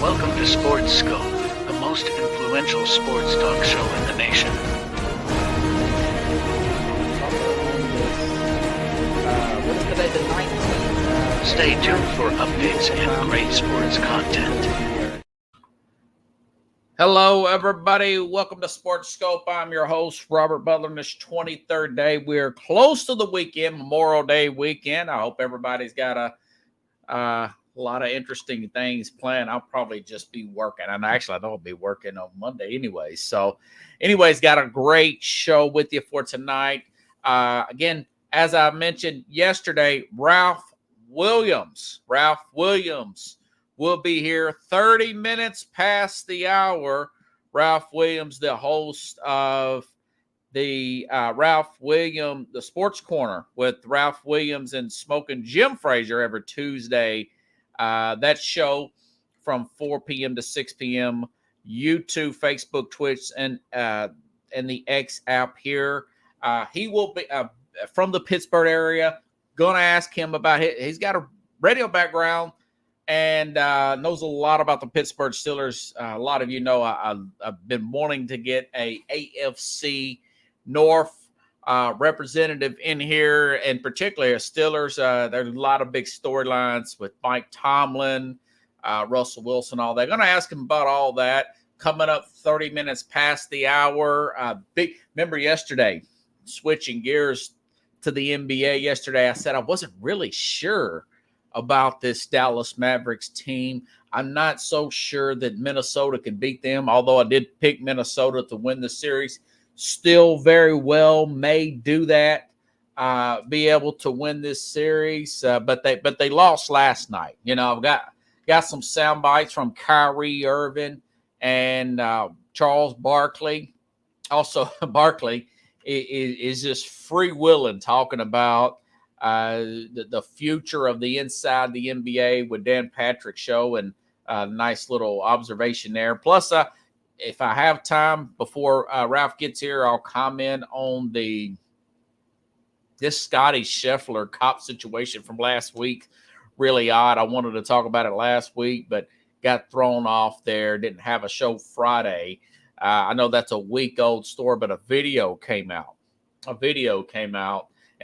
Welcome to Sports Scope, the most influential sports talk show in the nation. What is today, the 19th? Stay tuned for updates and great sports content. Hello, everybody. Welcome to Sports Scope. I'm your host, Robert Butler. This 23rd day. We're close to the weekend, Memorial Day weekend. I hope everybody's got a lot of interesting things planned. I'll probably just be working. And actually, I know I'll be working on Monday anyway. So, anyways, got a great show with you for tonight. Again, as I mentioned yesterday, Ralph Williams will be here 30 minutes past the hour. Ralph Williams, the host of the the Sports Corner with Ralph Williams and Smoking Jim Frazier every Tuesday. That show from 4 p.m. to 6 p.m. YouTube, Facebook, Twitch, and the X app here. He will be from the Pittsburgh area. Going to ask him about it. He's got a radio background and knows a lot about the Pittsburgh Steelers. A lot of you know I've been wanting to get a AFC North representative in here, and particularly a Steelers. There's a lot of big storylines with Mike Tomlin, Russell Wilson, all that. Going to ask him about all that. Coming up 30 minutes past the hour. Remember yesterday, switching gears to the NBA yesterday, I said I wasn't really sure about this Dallas Mavericks team. I'm not so sure that Minnesota can beat them, although I did pick Minnesota to win the series. Still very well may do that, be able to win this series, but they lost last night. You know, I've got some sound bites from Kyrie Irving and Charles Barkley. Also, Barkley is just freewheeling, talking about the future of the Inside the NBA with Dan Patrick show, and nice little observation there. Plus, if I have time before Ralph gets here, I'll comment on this Scotty Scheffler cop situation from last week. Really odd. I wanted to talk about it last week, but got thrown off there. Didn't have a show Friday. I know that's a week-old story, but a video came out. And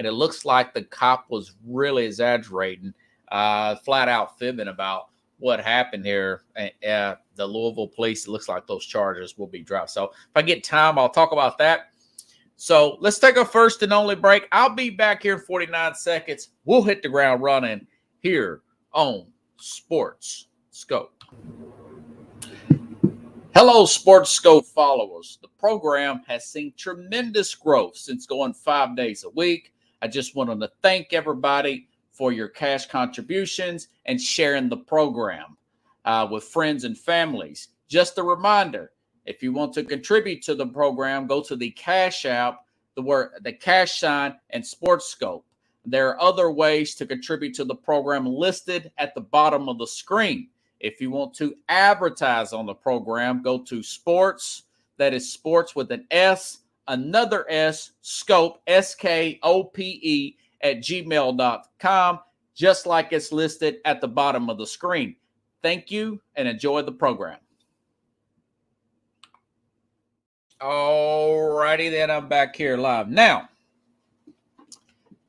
it looks like the cop was really exaggerating, flat out fibbing about what happened here. The Louisville police, it looks like those charges will be dropped. So if I get time, I'll talk about that. So let's take our first and only break. I'll be back here in 49 seconds. We'll hit the ground running here on Sports Scope. Hello, Sports Scope followers. The program has seen tremendous growth since going 5 days a week. I just wanted to thank everybody for your cash contributions and sharing the program with friends and families. Just a reminder, if you want to contribute to the program, go to the Cash App, the cash sign, and Sports Scope. There are other ways to contribute to the program listed at the bottom of the screen. If you want to advertise on the program, go to Sports, that is Sports with an S, another S, Scope, SKOPE, at gmail.com, just like it's listed at the bottom of the screen. Thank you and enjoy the program. All righty, then I'm back here live. Now,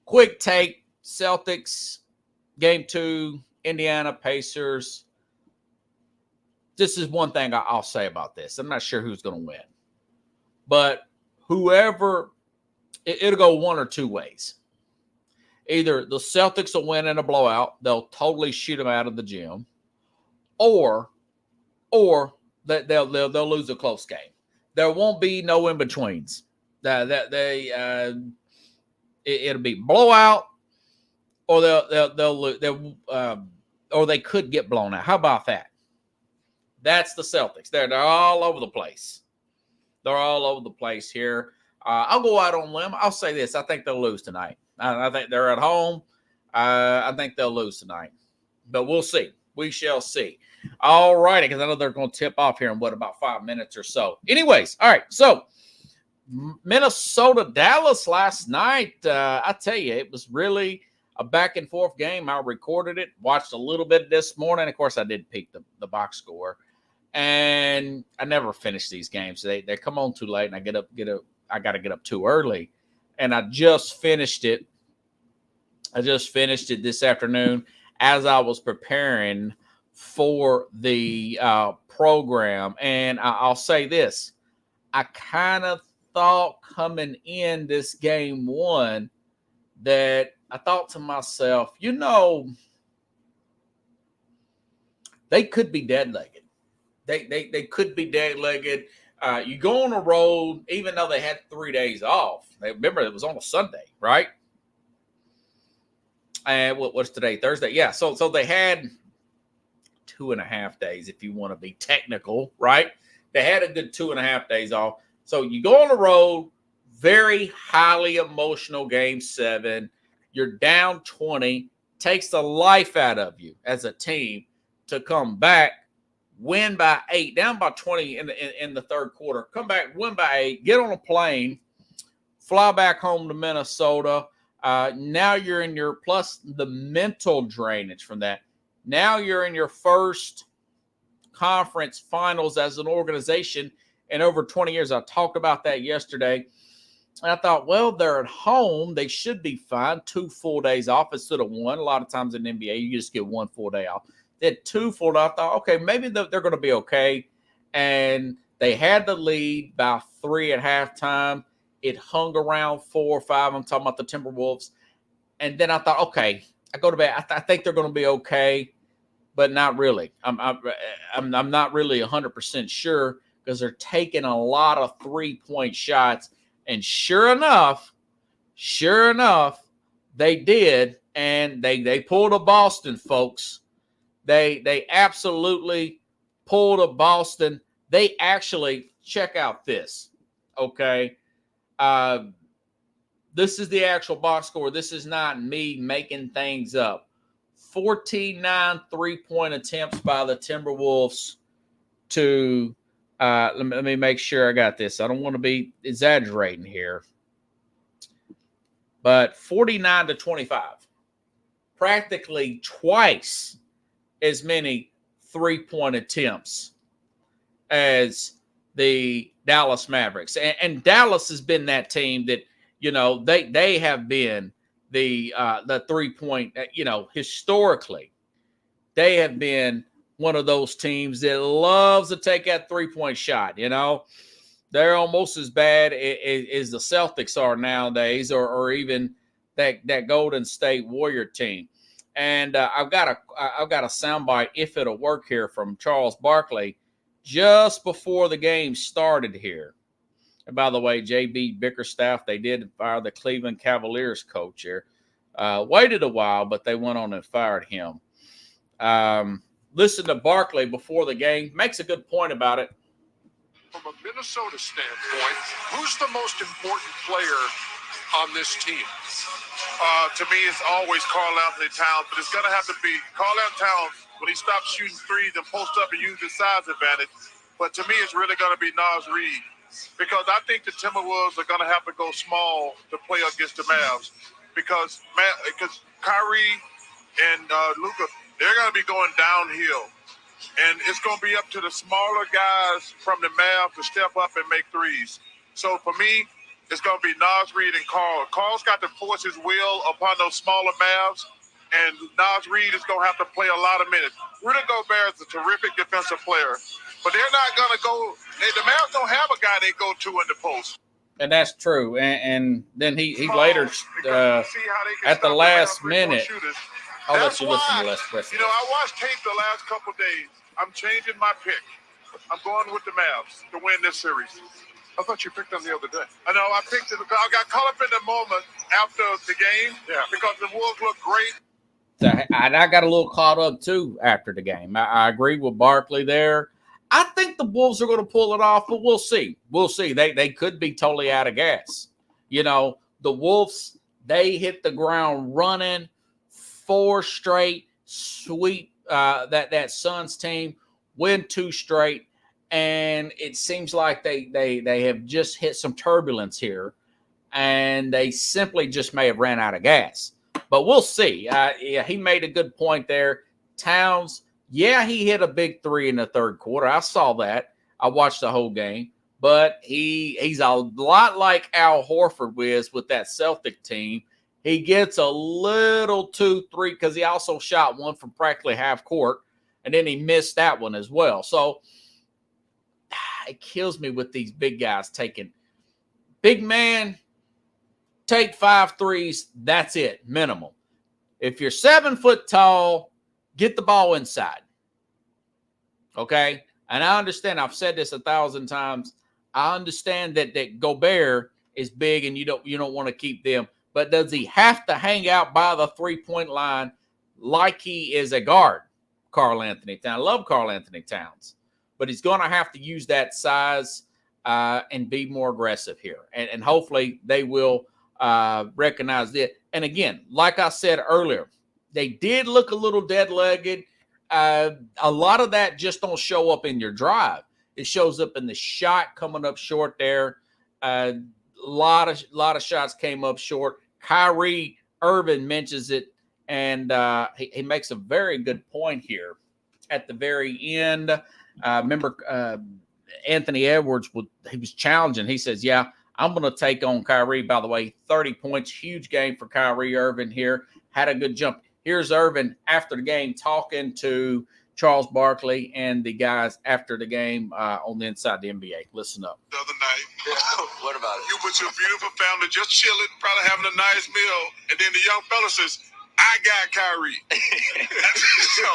quick take, Celtics, Game 2, Indiana Pacers. This is one thing I'll say about this. I'm not sure who's going to win. But whoever, it'll go one or two ways. Either the Celtics will win in a blowout. They'll totally shoot them out of the gym. Or they'll lose a close game. There won't be no in-betweens. It'll be blowout, or or they could get blown out. How about that? That's the Celtics. They're all over the place. They're all over the place here. I'll go out on a limb. I'll say this. I think they'll lose tonight. I think they're at home. I think they'll lose tonight. But we'll see. We shall see. All righty, because I know they're going to tip off here in, about 5 minutes or so. Anyways, all right. So, Minnesota-Dallas last night, I tell you, it was really a back-and-forth game. I recorded it, watched a little bit this morning. Of course, I did peek the box score. And I never finish these games. They come on too late, and I got to get up too early. And I just finished it. This afternoon as I was preparing for the program. And I'll say this. I kind of thought coming in this game one that I thought to myself, they could be dead-legged. They could be dead-legged. You go on a road, even though they had 3 days off. Remember, it was on a Sunday, right? And what's today? Thursday? Yeah. So they had 2.5 days, if you want to be technical, right? They had a good 2.5 days off. So you go on the road, very highly emotional game 7. You're down 20, takes the life out of you as a team to come back, win by 8, down by 20 in the third quarter, come back, win by 8, get on a plane, fly back home to Minnesota. Now you're in your, plus the mental drainage from that. Now you're in your first conference finals as an organization in over 20 years. I talked about that yesterday. And I thought, well, they're at home. They should be fine. 2 full days off instead of 1. A lot of times in the NBA, you just get 1 full day off. They had 2 full days. I thought, okay, maybe they're going to be okay. And they had the lead by 3 at halftime. It hung around 4 or 5. I'm talking about the Timberwolves. And then I thought, okay, I go to bed. I think they're going to be okay, but not really. I'm not really 100% sure because they're taking a lot of 3-point shots. And sure enough, they did, and they pulled a Boston, folks. They absolutely pulled a Boston. They actually, check out this, okay? This is the actual box score. This is not me making things up. 14-9 3-point attempts by the Timberwolves to let me make sure I got this. I don't want to be exaggerating here. But 49-25. Practically twice as many 3-point attempts as the Dallas Mavericks. And Dallas has been that team that, they have been the 3-point, historically. They have been one of those teams that loves to take that 3-point shot. They're almost as bad as the Celtics are nowadays, or even that Golden State Warrior team. And I've got a soundbite, if it'll work here, from Charles Barkley just before the game started here. And by the way, JB Bickerstaff, they did fire the Cleveland Cavaliers coach here. Waited a while, but they went on and fired him. Listen to Barkley before the game. Makes a good point about it. From a Minnesota standpoint, who's the most important player on this team? To me, it's always Karl-Anthony Towns, but it's going to have to be Karl-Anthony Towns when he stops shooting threes and post up and use his size advantage. But to me, it's really going to be Naz Reid, because I think the Timberwolves are going to have to go small to play against the Mavs, because Kyrie and Luka, they're going to be going downhill. And it's going to be up to the smaller guys from the Mavs to step up and make threes. So for me, it's going to be Naz Reid and Karl. Karl's got to force his will upon those smaller Mavs, and Naz Reid is going to have to play a lot of minutes. Rudy Gobert is a terrific defensive player, but they're not going to go – the Mavs don't have a guy they go to in the post. And that's true. And then he later, at the last minute – I'll let you listen to the last question. I watched tape the last couple of days. I'm changing my pick. I'm going with the Mavs to win this series. I thought you picked them the other day. I know. I picked it. I got caught up in the moment after the game because the Wolves look great. And I got a little caught up, too, after the game. I agree with Barkley there. I think the Wolves are going to pull it off, but we'll see. We'll see. They could be totally out of gas. The Wolves, they hit the ground running. 4 straight, sweep that Suns team, win 2 straight, and it seems like they have just hit some turbulence here, and they simply just may have ran out of gas. But we'll see. He made a good point there. Towns, Yeah, he hit a big three in the third quarter. I saw that. I watched the whole game. But he's a lot like Al Horford was with that Celtic team. He gets a little 2-3 because he also shot one from practically half court, and then he missed that one as well. So it kills me with these big guys taking big man, take 5 threes. That's it, minimum. If you're 7 foot tall, get the ball inside. Okay? And I understand, I've said this 1,000 times. I understand that Gobert is big and you don't want to keep them. But does he have to hang out by the 3-point line like he is a guard, Karl-Anthony Towns? I love Karl-Anthony Towns. But he's going to have to use that size and be more aggressive here. And hopefully they will recognize it. And again, like I said earlier, they did look a little dead-legged. A lot of that just don't show up in your drive. It shows up in the shot coming up short there. A lot of shots came up short. Kyrie Irving mentions it, and he makes a very good point here at the very end. Remember, Anthony Edwards, he was challenging. He says, yeah, I'm going to take on Kyrie. By the way, 30 points, huge game for Kyrie Irving here. Had a good jump. Here's Irving after the game talking to Charles Barkley and the guys after the game on the inside of the NBA. Listen up. The other night. What about it? You with your beautiful family just chilling, probably having a nice meal, and then the young fella says, I got Kyrie. So,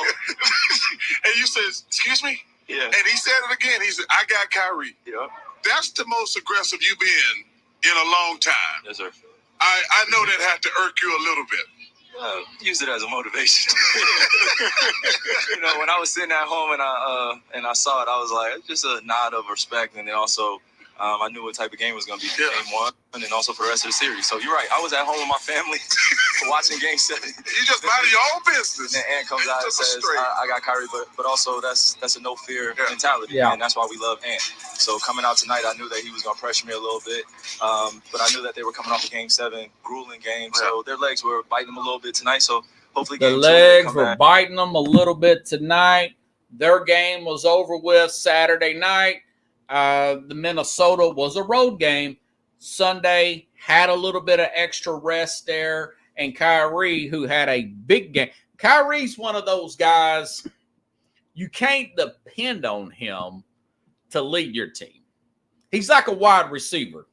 and you says, excuse me? Yeah. And he said it again. He said, I got Kyrie. Yeah. That's the most aggressive you've been in a long time. Yes, sir. I know that had to irk you a little bit. Use it as a motivation. When I was sitting at home and I saw it, I was like, it's just a nod of respect, and then also I knew what type of game it was going to be for game one, and then also for the rest of the series. So you're right. I was at home with my family watching Game 7. You just mind your own business. And then Ant comes out and says, I got Kyrie, but also that's a no fear mentality, yeah. And that's why we love Ant. So coming out tonight, I knew that he was going to pressure me a little bit, but I knew that they were coming off a Game 7, grueling game, so their legs were biting them a little bit tonight. So hopefully the legs were biting them a little bit tonight. Their game was over with Saturday night. The Minnesota was a road game. Sunday had a little bit of extra rest there. And Kyrie, who had a big game. Kyrie's one of those guys, you can't depend on him to lead your team. He's like a wide receiver.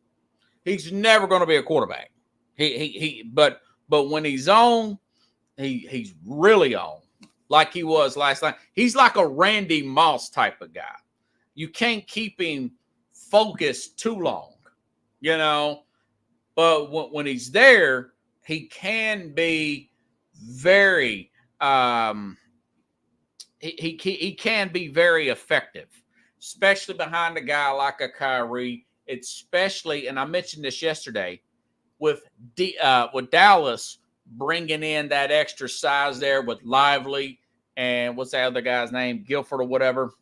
He's never going to be a quarterback. But when he's on, he's really on, like he was last night. He's like a Randy Moss type of guy. You can't keep him focused too long, But when he's there, he can be very he can be very effective, especially behind a guy like a Kyrie. Especially, and I mentioned this yesterday, with Dallas bringing in that extra size there with Lively and what's the other guy's name, Gilford or whatever.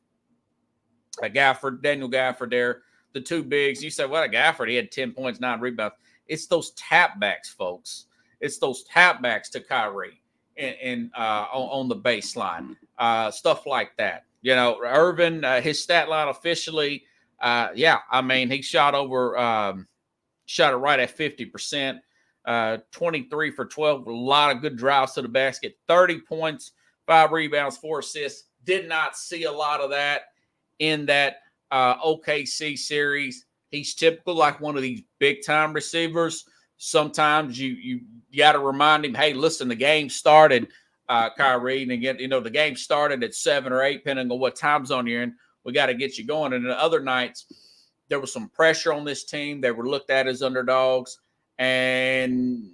Daniel Gafford there, the two bigs. You said, what, Gafford? He had 10 points, 9 rebounds. It's those tapbacks, folks. It's those tapbacks to Kyrie and on the baseline, stuff like that. Irvin, his stat line officially, he shot it right at 50%, 23 for 12, a lot of good drives to the basket, 30 points, 5 rebounds, 4 assists. Did not see a lot of that in that OKC series. He's typical like one of these big-time receivers. Sometimes you got to remind him, hey, listen, the game started, Kyrie, and again, the game started at 7 or 8, depending on what time zone you're in. We got to get you going. And the other nights, there was some pressure on this team. They were looked at as underdogs, and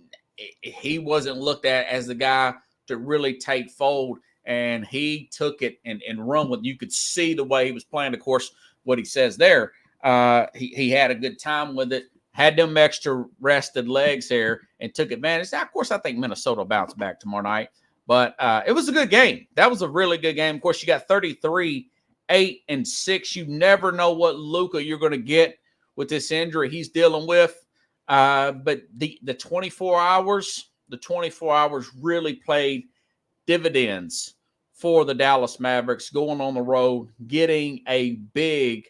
he wasn't looked at as the guy to really take fold. And he took it and run with it. You could see the way he was playing. Of course, what he says there, he had a good time with it, had them extra rested legs here, and took advantage. Now, of course, I think Minnesota will bounce back tomorrow night. But it was a good game. That was a really good game. Of course, you got 33, 8, and 6. You never know what Luka you're going to get with this injury he's dealing with. But the 24 hours really played dividends for the Dallas Mavericks, going on the road, getting a big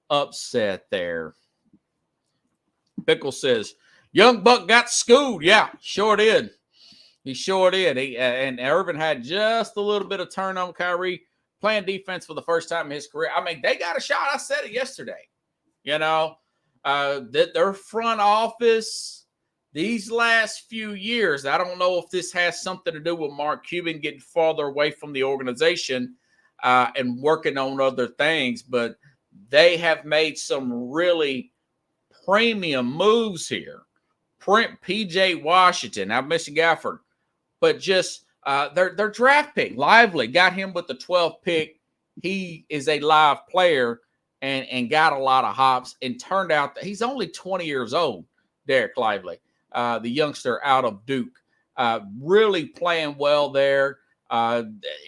upset there. Pickle says, Young Buck got schooled. Yeah, sure did. He sure did. And Irvin had just a little bit of turn on Kyrie, playing defense for the first time in his career. I mean, they got a shot. I said it yesterday. You know, their front office these last few years, I don't know if this has something to do with Mark Cuban getting farther away from the organization and working on other things, but they have made some really premium moves here. PJ Washington, I've mentioned Gafford, but just their draft pick, Lively, got him with the 12th pick. He is a live player and got a lot of hops, and turned out that he's only 20 years old, Derek Lively, the youngster out of Duke. Really playing well there.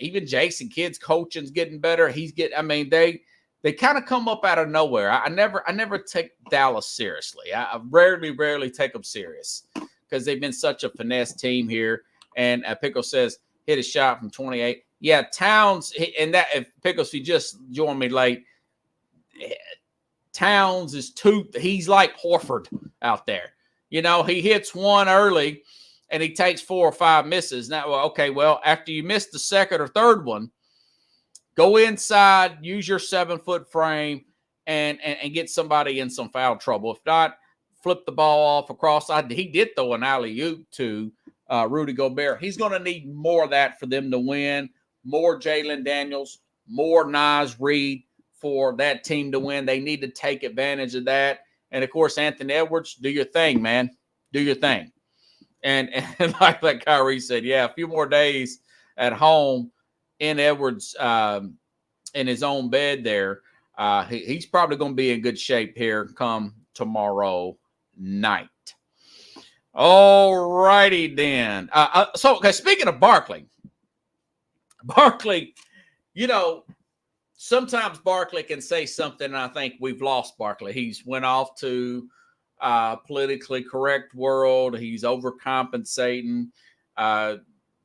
Even Jason Kidd's coaching's getting better. They kind of come up out of nowhere. I never take Dallas seriously. I rarely take them serious because they've been such a finesse team here. And Pickle says, hit a shot from 28. Yeah, Towns, and that, if Pickles, you just joined me late, Towns he's like Horford out there. You know, he hits one early and he takes 4 or 5 misses. Now, after you miss the second or third one, go inside, use your 7-foot frame, and get somebody in some foul trouble. If not, flip the ball off across. He did throw an alley-oop to Rudy Gobert. He's going to need more of that for them to win. More Jalen Daniels, more Naz Reid for that team to win. They need to take advantage of that. And, of course, Anthony Edwards, do your thing, man. Do your thing. And like Kyrie said, yeah, a few more days at home in Edwards in his own bed there. He's probably going to be in good shape here come tomorrow night. All righty then. Speaking of Barkley, you know, sometimes Barkley can say something, and I think we've lost Barkley. He's went off to politically correct world. He's overcompensating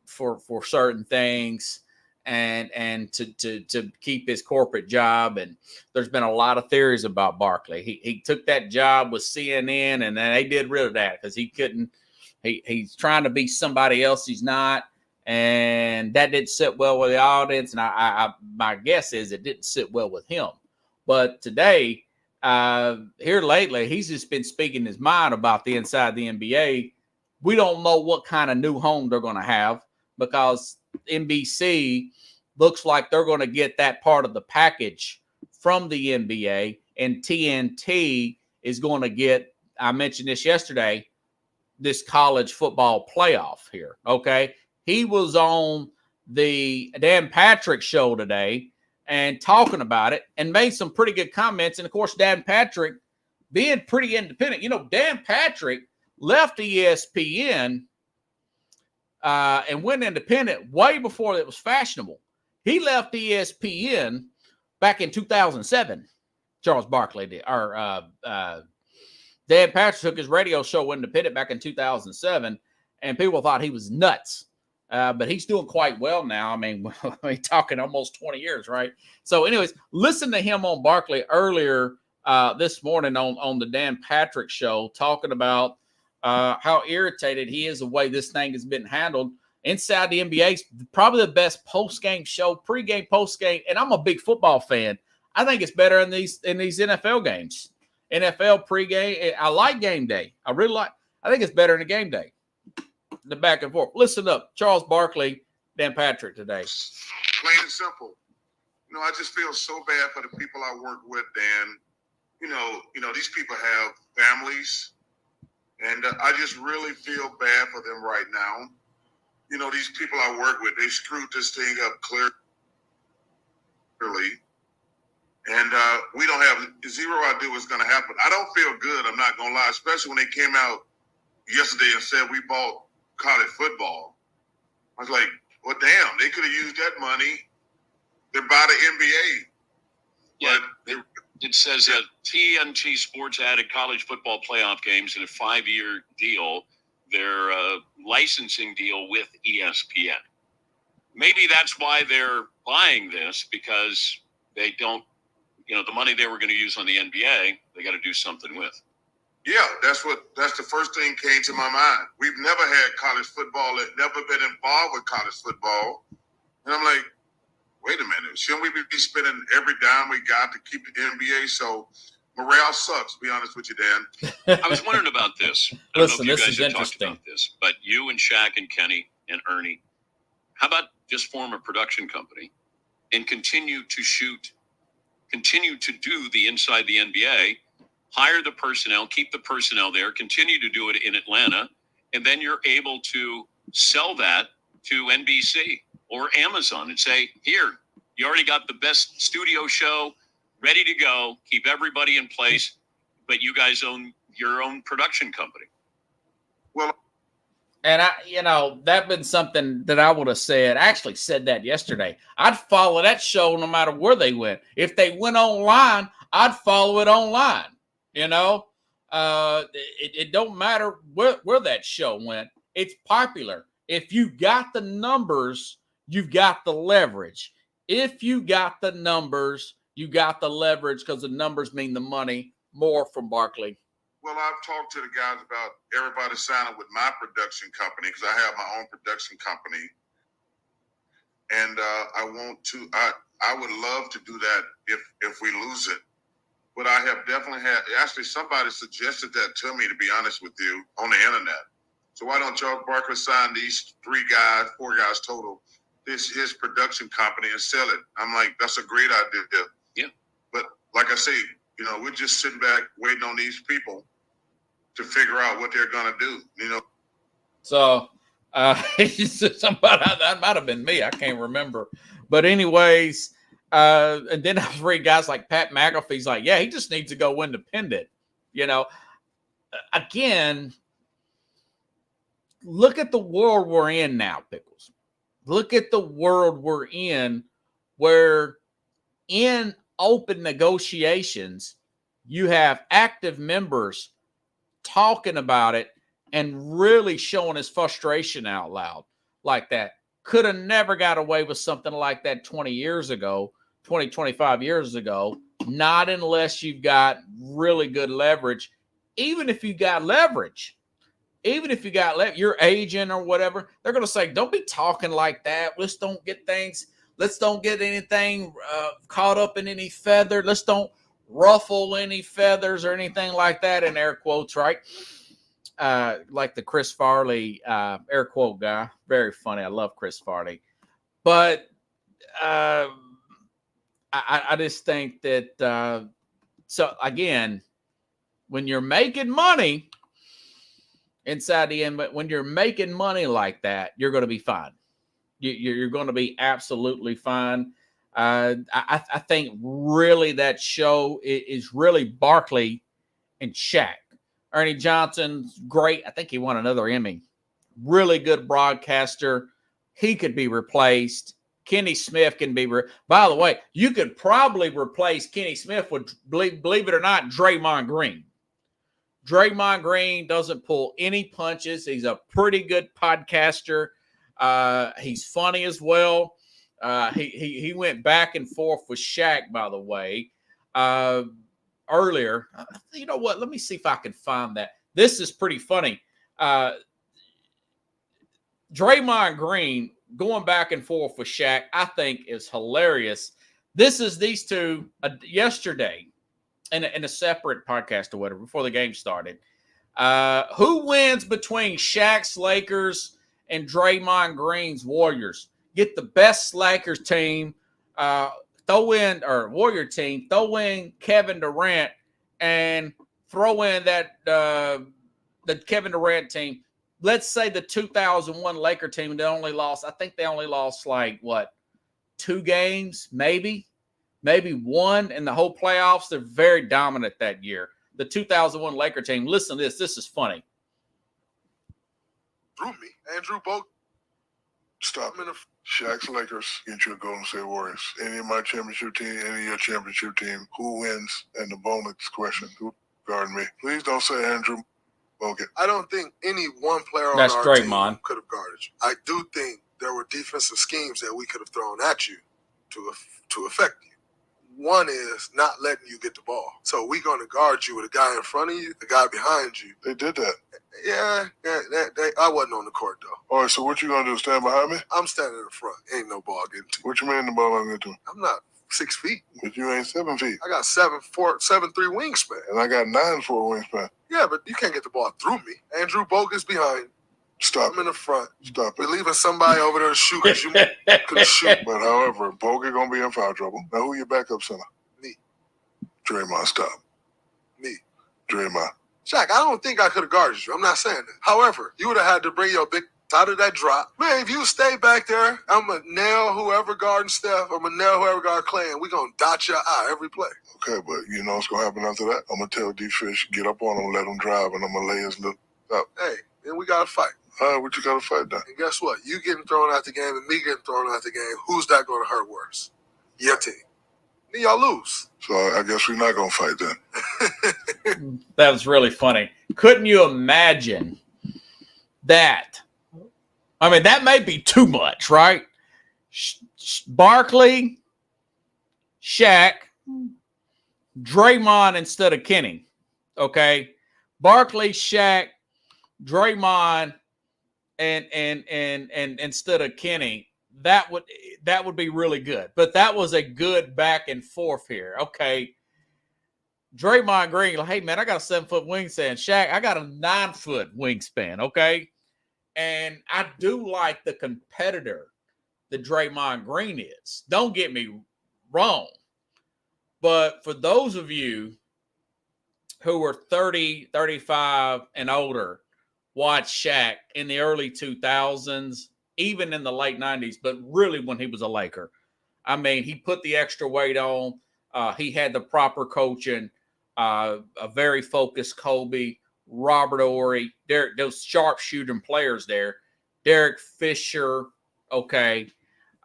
for certain things and to keep his corporate job. And there's been a lot of theories about Barkley. He took that job with CNN, and then they did rid of that because he couldn't. He's trying to be somebody else he's not. And that didn't sit well with the audience. And my guess is it didn't sit well with him. But today, here lately, he's just been speaking his mind about the inside of the NBA. We don't know what kind of new home they're going to have because NBC looks like they're going to get that part of the package from the NBA. And TNT is going to get, I mentioned this yesterday, this college football playoff here. Okay. He was on the Dan Patrick show today and talking about it and made some pretty good comments. And, of course, Dan Patrick being pretty independent. You know, Dan Patrick left ESPN and went independent way before it was fashionable. He left ESPN back in 2007, Charles Barkley did. Dan Patrick took his radio show independent back in 2007, and people thought he was nuts. But he's doing quite well now. I mean, we're talking almost 20 years, right? So anyways, listen to him on Barkley earlier this morning on the Dan Patrick show, talking about how irritated he is the way this thing has been handled inside the NBA. Probably the best post-game show, pre-game, post-game. And I'm a big football fan. I think it's better in these NFL games. NFL pre-game. I like game day. I think it's better in the game day. The back and forth. Listen up. Charles Barkley, Dan Patrick today. Plain and simple. You know, I just feel so bad for the people I work with, Dan. You know, these people have families, and I just really feel bad for them right now. You know, these people I work with, they screwed this thing up clearly. And we don't have zero idea what's going to happen. I don't feel good, I'm not going to lie, especially when they came out yesterday and said we bought college football. I was like, well, damn, they could have used that money to buy the NBA. Yeah, it says that TNT Sports added college football playoff games in a 5-year deal, their licensing deal with ESPN. maybe that's why they're buying this, because they don't, the money they were going to use on the NBA, they got to do something with. Yeah, that's the first thing came to my mind. We've never had college football, never been involved with college football. And I'm like, wait a minute, shouldn't we be spending every dime we got to keep the NBA? So morale sucks, to be honest with you, Dan. I was wondering about this. I don't Listen, know if this you is guys have talked interesting. about this, but you and Shaq and Kenny and Ernie, how about just form a production company and continue to do the Inside the NBA, hire the personnel, keep the personnel there, continue to do it in Atlanta, and then you're able to sell that to NBC or Amazon and say, here, you already got the best studio show ready to go, keep everybody in place, but you guys own your own production company. Well, And that'd been something that I would have said. I actually said that yesterday. I'd follow that show no matter where they went. If they went online, I'd follow it online. It don't matter where that show went. It's popular. If you got the numbers, you've got the leverage. If you got the numbers, you got the leverage, because the numbers mean the money more from Barkley. Well, I've talked to the guys about everybody signing with my production company, because I have my own production company. And I would love to do that if we lose it. But I have definitely actually somebody suggested that to me, to be honest with you, on the internet. So why don't Charles Barkley sign these 4 guys total, his production company, and sell it? I'm like, that's a great idea. Yeah. But like I say, we're just sitting back waiting on these people to figure out what they're going to do, So somebody, that might have been me. I can't remember. But anyways, and then I was reading guys like Pat McAfee's like, yeah, he just needs to go independent. Again, look at the world we're in now, Pickles. Look at the world we're in, where in open negotiations, you have active members talking about it and really showing his frustration out loud like that. Could have never got away with something like that 25 years ago, not unless you've got really good leverage. Even if you got leverage, your agent or whatever, they're going to say, don't be talking like that. Let's don't get anything caught up in any feather. Let's don't ruffle any feathers or anything like that, in air quotes, right? Like the Chris Farley air quote guy. Very funny. I love Chris Farley. But I just think that, so again, when you're making money inside the end, but when you're making money like that, you're going to be fine. You're going to be absolutely fine. I think really that show is really Barkley and Shaq. Ernie Johnson's great. I think he won another Emmy. Really good broadcaster. He could be replaced. Kenny Smith can be. By the way, you could probably replace Kenny Smith with, believe it or not, Draymond Green. Draymond Green doesn't pull any punches. He's a pretty good podcaster. He's funny as well. He went back and forth with Shaq, by the way, earlier. You know what? Let me see if I can find that. This is pretty funny. Draymond Green going back and forth with Shaq, I think, is hilarious. This is these two yesterday in a separate podcast or whatever before the game started. Who wins between Shaq's Lakers and Draymond Green's Warriors? Get the best Lakers team, Warrior team, throw in Kevin Durant, and throw in that the Kevin Durant team. Let's say the 2001 Laker team, they only lost like, 2 games, maybe one in the whole playoffs. They're very dominant that year. The 2001 Laker team, listen to this. This is funny. Threw me. Andrew Bogut. Stop. Shaq's Lakers get you a Golden State Warriors. Any of my championship team, any of your championship team, who wins? And the bonus question, who guard me? Please don't say Andrew Bogut. I don't think any one player on our Draymond team could have guarded you. I do think there were defensive schemes that we could have thrown at you to affect you. One is not letting you get the ball. So we're going to guard you with a guy in front of you, a guy behind you. They did that. Yeah, I wasn't on the court, though. All right, so what you going to do, stand behind me? I'm standing in the front. Ain't no ball getting to me. What you mean the ball ain't getting to me? I'm not 6 feet. But you ain't 7 feet. I got 7'3" wingspan. And I got 9'4" wingspan. Yeah, but you can't get the ball through me. Andrew Bogus behind. Stop I'm in the front. Stop We're it. leaving somebody over there to shoot because you couldn't shoot. But however, Bogut going to be in foul trouble. Now, who your backup center? Me. Draymond, stop. Me. Draymond. Shaq, I don't think I could have guarded you. I'm not saying that. However, you would have had to bring your big out of that drop. Man, if you stay back there, I'm going to nail whoever guarding Steph. I'm going to nail whoever guard Clay, and we're going to dot your eye every play. Okay, but you know what's going to happen after that? I'm going to tell D-Fish, get up on him, let him drive, and I'm going to lay his little up. Hey, then we got to fight. All right, what you got to fight then? And guess what? You getting thrown out the game and me getting thrown out the game, who's that going to hurt worse? Your team. Then y'all lose. So I guess we're not going to fight then. That was really funny. Couldn't you imagine that? I mean, that may be too much, right? Barkley, Shaq, Draymond instead of Kenny. Okay, Barkley, Shaq, Draymond, and instead of Kenny. That would be really good. But that was a good back and forth here. Okay. Draymond Green, like, hey man, I got a 7-foot wingspan. Shaq, I got a 9-foot wingspan. Okay. And I do like the competitor that Draymond Green is. Don't get me wrong. But for those of you who were 30, 35 and older, watch Shaq in the early 2000s, even in the late 90s, but really when he was a Laker. I mean, he put the extra weight on. He had the proper coaching, a very focused Kobe, Robert Horry, Derek, those sharpshooting players there. Derek Fisher, okay.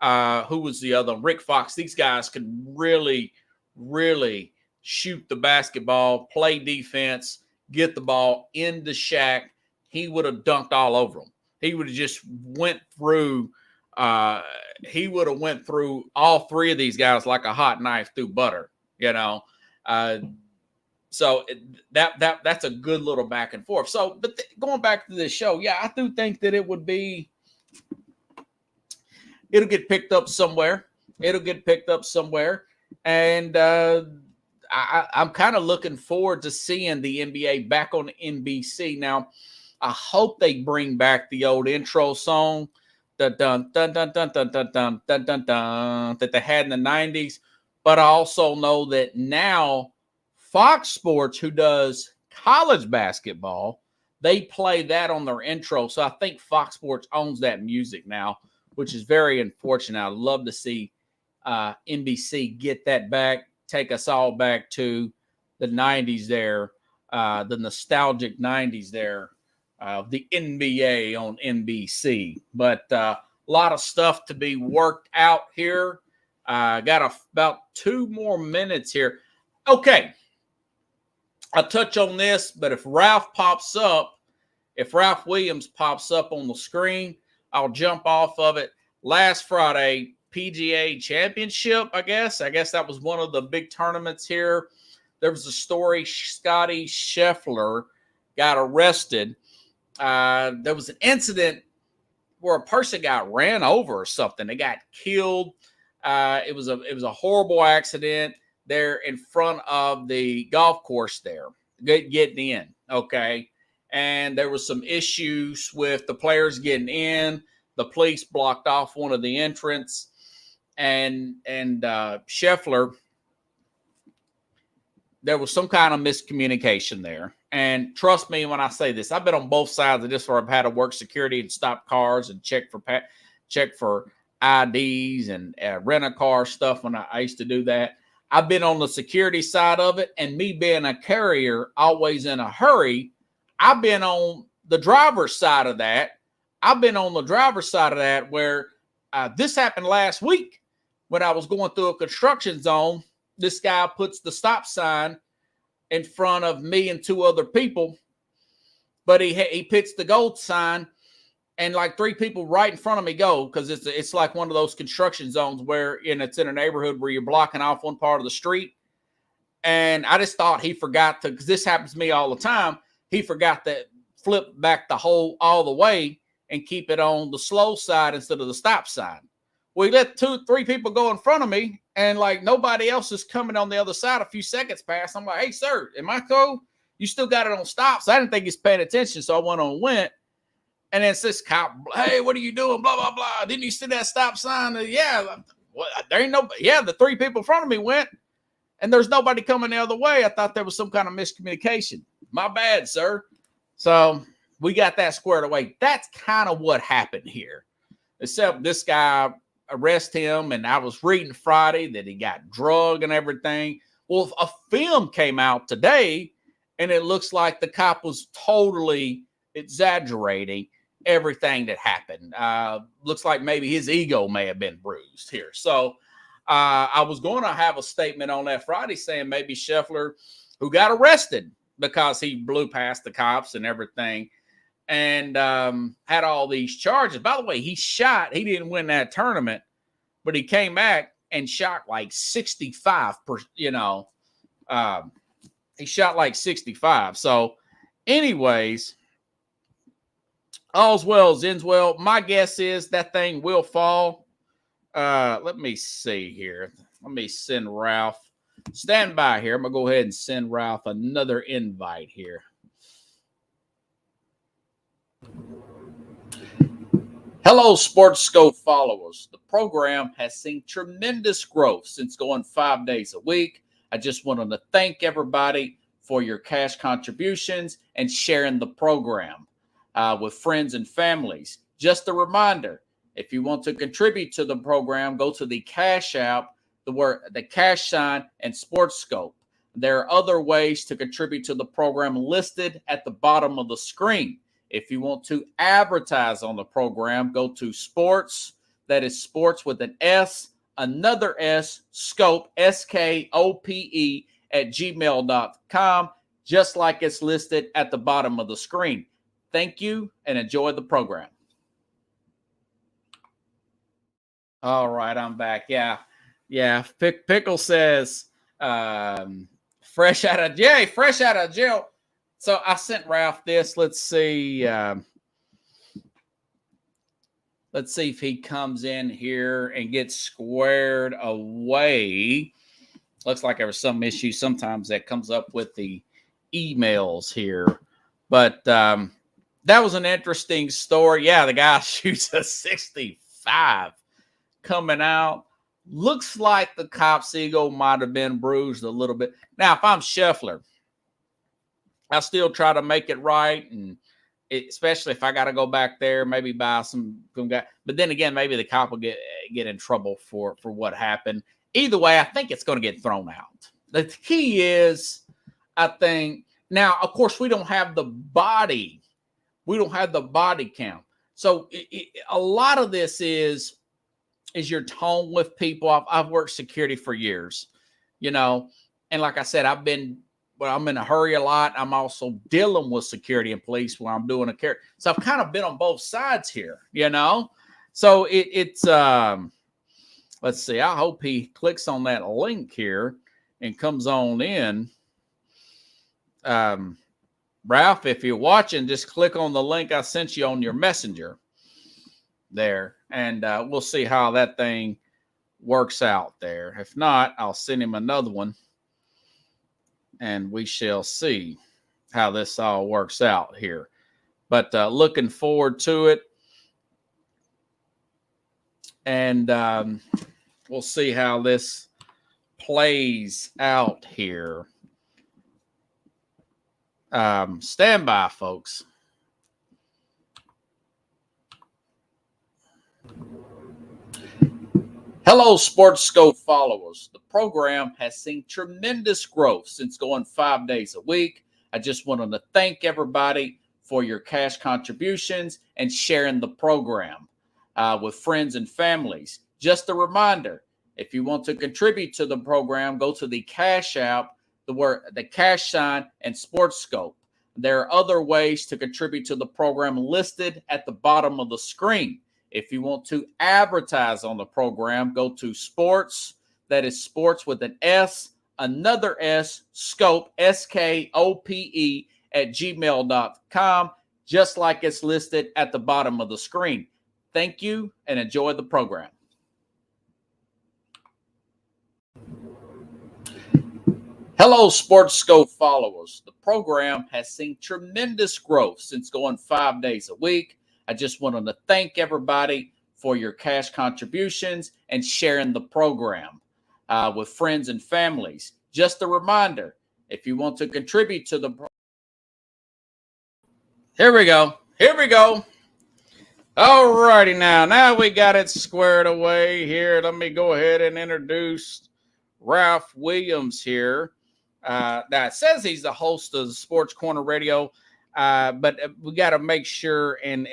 Who was the other one? Rick Fox. These guys can really, really shoot the basketball, play defense, get the ball into Shaq. He would have dunked all over them. He would have just went through. He would have went through all three of these guys like a hot knife through butter. You know, so that's a good little back and forth. So, but going back to this show, yeah, I do think that it'll get picked up somewhere. It'll get picked up somewhere, and I'm kind of looking forward to seeing the NBA back on NBC now. I hope they bring back the old intro song, dun dun dun dun dun dun dun dun dun dun dun, that they had in the 90s. But I also know that now Fox Sports, who does college basketball, they play that on their intro. So I think Fox Sports owns that music now, which is very unfortunate. I'd love to see NBC get that back, take us all back to the 90s there, the nostalgic 90s there. The NBA on NBC, but a lot of stuff to be worked out here. Got about 2 more minutes here. Okay, I'll touch on this, but if Ralph Williams pops up on the screen, I'll jump off of it. Last Friday, PGA Championship, I guess that was one of the big tournaments here. There was a story, Scotty Scheffler got arrested. There was an incident where a person got ran over or something. They got killed. It was a horrible accident there in front of the golf course there, getting in. Okay. And there was some issues with the players getting in. The police blocked off one of the entrants, and Scheffler, there was some kind of miscommunication there. And trust me when I say this, I've been on both sides of this where I've had to work security and stop cars and check for IDs and rent a car stuff when I used to do that. I've been on the security side of it, and me being a carrier, always in a hurry, I've been on the driver's side of that. Where this happened last week when I was going through a construction zone. This guy puts the stop sign in front of me and 2 other people, but he puts the gold sign and like 3 people right in front of me go, because it's like one of those construction zones where it's in a neighborhood where you're blocking off one part of the street. And I just thought he forgot to, because this happens to me all the time. He forgot to flip back all the way and keep it on the slow side instead of the stop sign. We let 3 people go in front of me, and like nobody else is coming on the other side. A few seconds pass. I'm like, hey, sir, am I cool? You still got it on stop. So I didn't think he's paying attention. So I went on and went. And then it's this cop, hey, what are you doing? Blah, blah, blah. Didn't you see that stop sign? Yeah. Well, there ain't no, yeah, the 3 people in front of me went, and there's nobody coming the other way. I thought there was some kind of miscommunication. My bad, sir. So we got that squared away. That's kind of what happened here. Except this guy arrested him, and I was reading Friday that he got drugged and everything. Well, a film came out today, and it looks like the cop was totally exaggerating everything that happened. Looks like maybe his ego may have been bruised here. So I was going to have a statement on that Friday saying maybe Scheffler, who got arrested because he blew past the cops and everything, and had all these charges. By the way, he didn't win that tournament, but he came back and shot like 65%, he shot like 65. So anyways, all's well as ends well. My guess is that thing will fall. Let me see here. Let me send Ralph. Stand by here. I'm going to go ahead and send Ralph another invite here. Hello, Sports Scope followers. The program has seen tremendous growth since going 5 days a week. I just wanted to thank everybody for your cash contributions and sharing the program with friends and families. Just a reminder, if you want to contribute to the program, go to the Cash App, the cash sign, and Sports Scope. There are other ways to contribute to the program listed at the bottom of the screen. If you want to advertise on the program, go to Sports, that is Sports with an S, another S, Scope, SKOPE, at gmail.com, just like it's listed at the bottom of the screen. Thank you and enjoy the program. All right, I'm back. Yeah. Pickle says, fresh out of jail. So I sent Ralph this. Let's see if he comes in here and gets squared away. Looks like there was some issue sometimes that comes up with the emails here. But that was an interesting story. Yeah, the guy shoots a 65 coming out. Looks like the cop's ego might have been bruised a little bit. Now, if I'm Scheffler, I still try to make it right, and especially if I got to go back there, maybe buy some guy. But then again, maybe the cop will get in trouble for what happened. Either way, I think it's going to get thrown out. The key is, I think, now, of course, we don't have the body. We don't have the body count. So a lot of this is your tone with people. I've worked security for years, and like I said, I'm in a hurry a lot. I'm also dealing with security and police when I'm doing a care. So I've kind of been on both sides here, So it's let's see. I hope he clicks on that link here and comes on in. Ralph, if you're watching, just click on the link I sent you on your messenger there, and we'll see how that thing works out there. If not, I'll send him another one, and we shall see how this all works out here. But looking forward to it, and we'll see how this plays out here. Stand by, folks. Hello, Sports Scope followers. The program has seen tremendous growth since going 5 days a week. I just wanted to thank everybody for your cash contributions and sharing the program with friends and families. Just a reminder, if you want to contribute to the program, go to the Cash App, the cash sign, and Sports Scope. There are other ways to contribute to the program listed at the bottom of the screen. If you want to advertise on the program, go to sports, that is sports with an S, another S, scope, SKOPE, at gmail.com, just like it's listed at the bottom of the screen. Thank you and enjoy the program. Hello, Sports Scope followers. The program has seen tremendous growth since going 5 days a week. I just wanted to thank everybody for your cash contributions and sharing the program with friends and families. Just a reminder, if you want to contribute to the program, Here we go. All righty now we got it squared away here. Let me go ahead and introduce Ralph Williams here. Now it says he's the host of the Sports Corner Radio, but we got to make sure and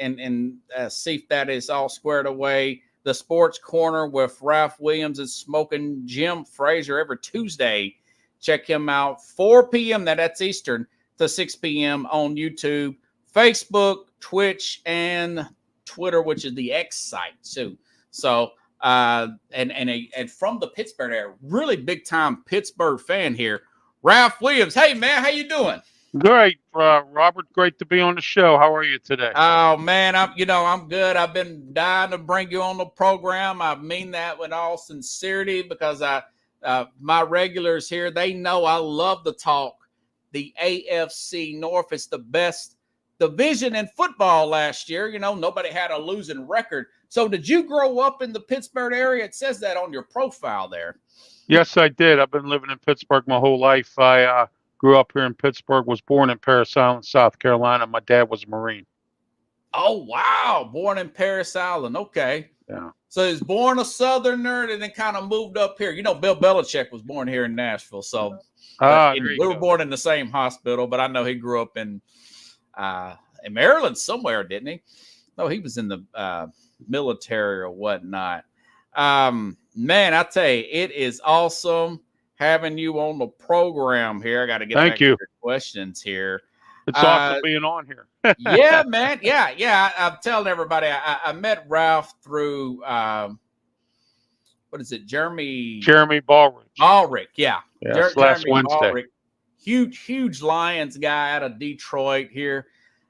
see if that is all squared away. The Sports Corner with Ralph Williams and Smoking Jim Frazier every Tuesday. Check him out, 4 p.m. That's Eastern to 6 p.m. on YouTube, Facebook, Twitch, and Twitter, which is the X site too. So, and from the Pittsburgh area, really big time Pittsburgh fan here, Ralph Williams. Hey man, how you doing? Great, Robert. Great to be on the show. How are you today? Oh man, I'm good. I've been dying to bring you on the program. I mean that with all sincerity because my regulars here, they know I love to talk the AFC North. It's the best division in football last year. You know, nobody had a losing record. So did you grow up in the Pittsburgh area? It says that on your profile there. Yes, I did. I've been living in Pittsburgh my whole life. I grew up here in Pittsburgh, was born in Parris Island, South Carolina. My dad was a Marine. Oh, wow. Born in Parris Island. Okay. Yeah. So he's born a Southerner and then kind of moved up here. You know, Bill Belichick was born here in Nashville. So we were born in the same hospital, but I know he grew up in Maryland somewhere, didn't he? No, he was in the military or whatnot. Man, I tell you, it is awesome having you on the program here. I got to get back to your questions here. It's awesome being on here. Yeah, man. Yeah. I'm telling everybody, I met Ralph through, what is it? Jeremy Ballrick. Yeah. Last Wednesday. Ballrick. Huge Lions guy out of Detroit here.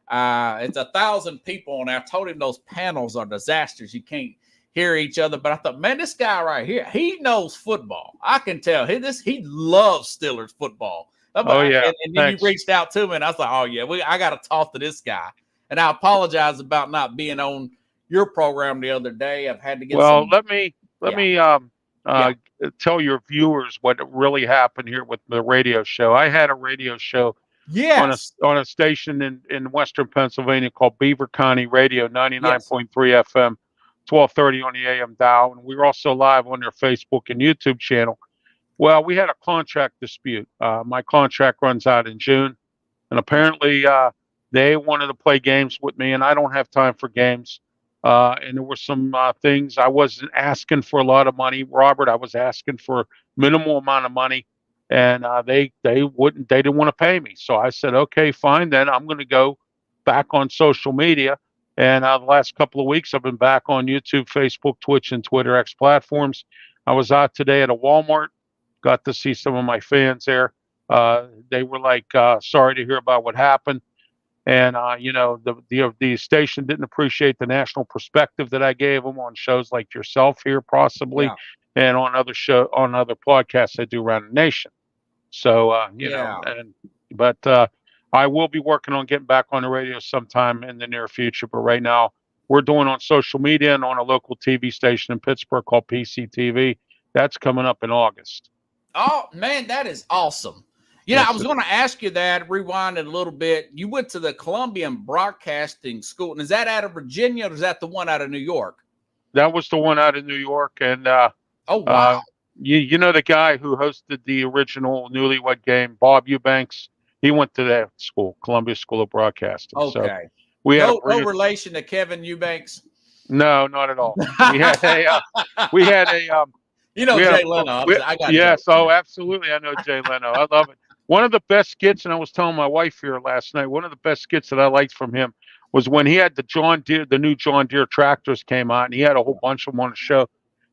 It's 1,000 people, and I told him those panels are disasters. You can't hear each other. But I thought, man, this guy right here, he knows football. I can tell. He loves Steelers football. Oh, yeah. And then you reached out to me, and I was like, oh, yeah, I got to talk to this guy. And I apologize about not being on your program the other day. I've had to get let me tell your viewers what really happened here with the radio show. I had a radio show on a station in Western Pennsylvania called Beaver County Radio, 99.3 FM, 1230 on the AM dial. And we were also live on their Facebook and YouTube channel. Well, we had a contract dispute. My contract runs out in June, and apparently they wanted to play games with me, and I don't have time for games. And there were some things. I wasn't asking for a lot of money, Robert. I was asking for minimal amount of money, and they didn't want to pay me. So I said, okay, fine. Then I'm going to go back on social media. And the last couple of weeks, I've been back on YouTube, Facebook, Twitch, and Twitter X platforms. I was out today at a Walmart. Got to see some of my fans there. They were like, sorry to hear about what happened. And, the station didn't appreciate the national perspective that I gave them on shows like yourself here, possibly, and on other podcasts I do around the nation. So, but I will be working on getting back on the radio sometime in the near future. But right now, we're doing on social media and on a local TV station in Pittsburgh called PCTV. That's coming up in August. Oh, man, that is awesome. I was going to ask you that, rewind it a little bit. You went to the Columbian Broadcasting School. And is that out of Virginia or is that the one out of New York? That was the one out of New York. And oh, wow. You know the guy who hosted the original Newlywed Game, Bob Eubanks? He went to that school, Columbia School of Broadcasting. Okay. So we had no relation to Kevin Eubanks? No, not at all. We had a Jay Leno. Yes, absolutely. I know Jay Leno. I love it. One of the best skits, and I was telling my wife here last night, one of the best skits that I liked from him was when he had the new John Deere tractors came out, and he had a whole bunch of them on the show.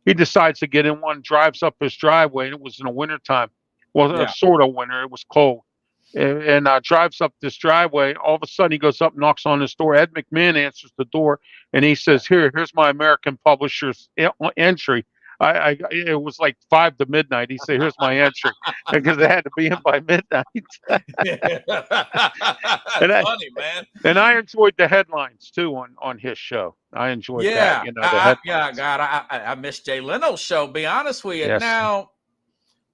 He decides to get in one, drives up his driveway, and it was in the wintertime. Well, sort of winter. It was cold. And drives up this driveway. All of a sudden, he goes up, knocks on his door. Ed McMahon answers the door, and he says, here's my American Publishers entry. It was like 5 to midnight. He said, here's my entry, because it had to be in by midnight. Funny, man. And I enjoyed the headlines too on his show. I enjoyed that. You know, I missed Jay Leno's show. Be honest with you. Yes. Now,